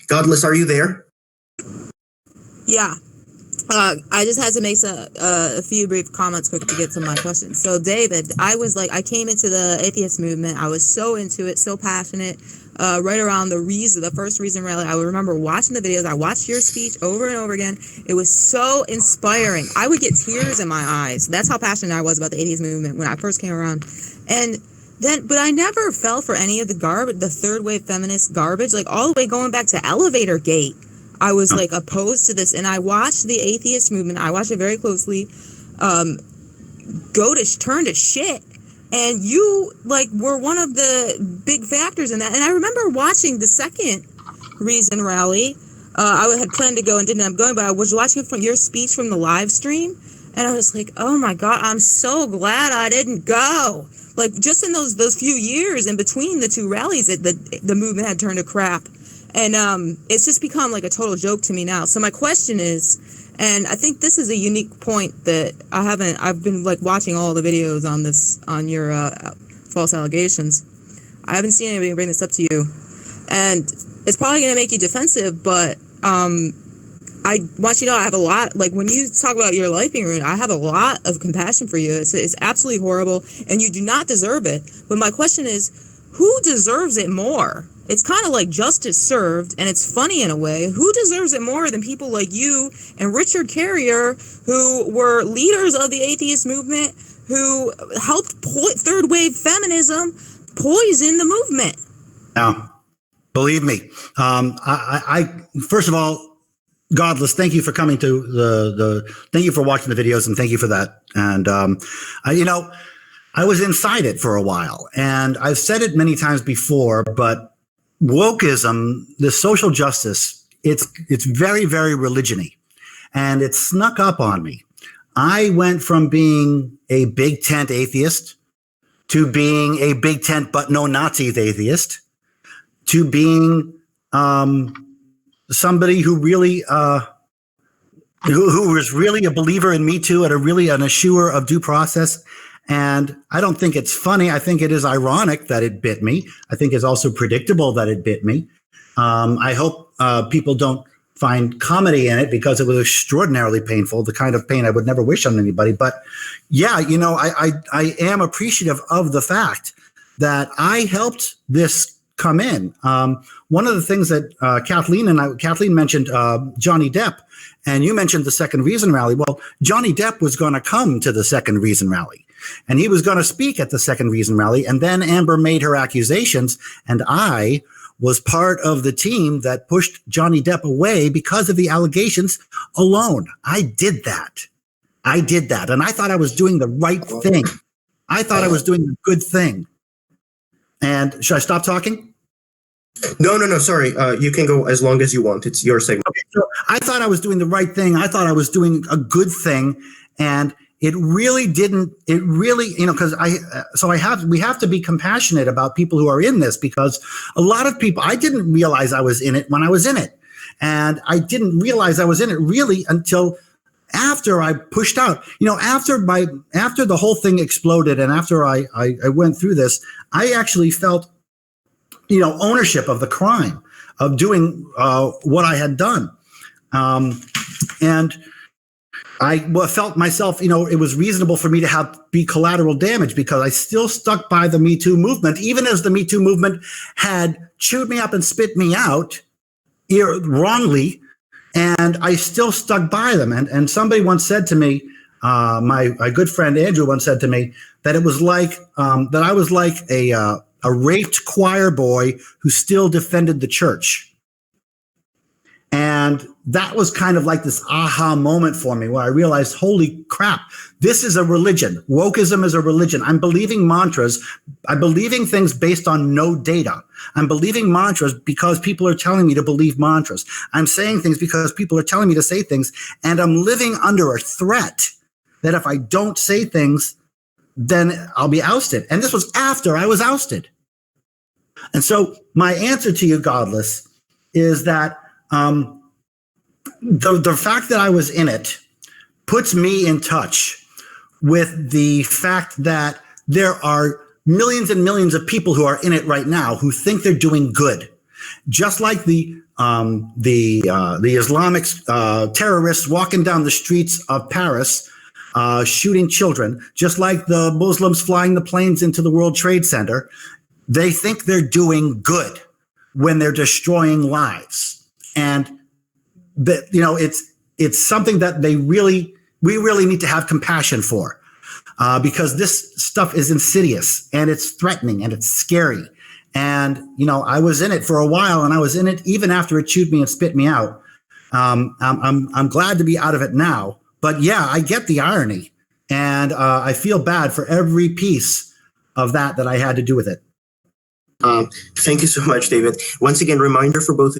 Godless, are you there? Yeah. I just had to make a few brief comments quick to get to my question. So, David, I came into the Atheist Movement. I was so into it, so passionate. Right around the first Reason rally, I would remember watching the videos. I watched your speech over and over again. It was so inspiring. I would get tears in my eyes. That's how passionate I was about the Atheist Movement when I first came around. But I never fell for any of the garbage, the third wave feminist garbage, like all the way going back to Elevator Gate. I was like opposed to this, and I watched the Atheist Movement. I watched it very closely. Turn to shit, and you were one of the big factors in that. And I remember watching the second Reason rally. I had planned to go and didn't end up going, but I was watching from your speech from the live stream, and I was like, oh my God, I'm so glad I didn't go. Like just in those few years in between the two rallies, the movement had turned to crap. And it's just become like a total joke to me now. So my question is, and I think this is a unique point that I've been watching all the videos on your false allegations. I haven't seen anybody bring this up to you. And it's probably going to make you defensive, but I want you to know I have a lot, when you talk about your life being ruined, I have a lot of compassion for you. It's absolutely horrible, and you do not deserve it. But my question is, who deserves it more? It's kind of like justice served, and it's funny in a way. Who deserves it more than people like you and Richard Carrier, who were leaders of the Atheist Movement, who helped third wave feminism poison the movement? Now, believe me, I first of all, Godless, thank you for coming to thank you for watching the videos, and thank you for that. And I was inside it for a while, and I've said it many times before, but wokeism, the social justice, it's very, very religion-y, and it snuck up on me. I went from being a big tent atheist to being a big tent but no Nazis atheist to being somebody who really who was really a believer in Metoo and an eschewer of due process. And I don't think it's funny. I think it is ironic that it bit me. I think it's also predictable that it bit me. I hope people don't find comedy in it, because it was extraordinarily painful, the kind of pain I would never wish on anybody. But yeah, I am appreciative of the fact that I helped this come in. One of the things that Kathleen mentioned Johnny Depp, and you mentioned the Second Reason rally. Well, Johnny Depp was going to come to the Second Reason rally, and he was going to speak at the Second Reason rally. And then Amber made her accusations, and I was part of the team that pushed Johnny Depp away because of the allegations alone. I did that. And I thought I was doing the right thing. I thought I was doing the good thing. And should I stop talking? No, sorry. You can go as long as you want. It's your segment. Okay, so I thought I was doing the right thing. I thought I was doing a good thing. And it really didn't, because we have to be compassionate about people who are in this, because a lot of people, I didn't realize I was in it when I was in it. And I didn't realize I was in it really until after I pushed out, after the whole thing exploded, and after I went through this, I actually felt, ownership of the crime of doing what I had done. And I felt myself, it was reasonable for me to be collateral damage, because I still stuck by the Me Too movement, even as the Me Too movement had chewed me up and spit me out wrongly. And I still stuck by them. And somebody once said to me, my good friend Andrew once said to me, that it was like, that I was like a raped choir boy who still defended the church. And that was kind of like this aha moment for me, where I realized, holy crap, this is a religion. Wokeism is a religion. I'm believing mantras. I'm believing things based on no data. I'm believing mantras because people are telling me to believe mantras. I'm saying things because people are telling me to say things. And I'm living under a threat that if I don't say things, then I'll be ousted. And this was after I was ousted. And so my answer to you, Godless, is that the fact that I was in it puts me in touch with the fact that there are millions and millions of people who are in it right now who think they're doing good. just like the Islamic terrorists walking down the streets of Paris, shooting children, just like the Muslims flying the planes into the World Trade Center. They think they're doing good when they're destroying lives, and that, you know, it's something that we really need to have compassion for, because this stuff is insidious and it's threatening and it's scary. And, you know, I was in it for a while, and I was in it even after it chewed me and spit me out. I'm glad to be out of it now. But yeah, I get the irony, and I feel bad for every piece of that I had to do with it. Thank you so much, David. Once again, reminder for both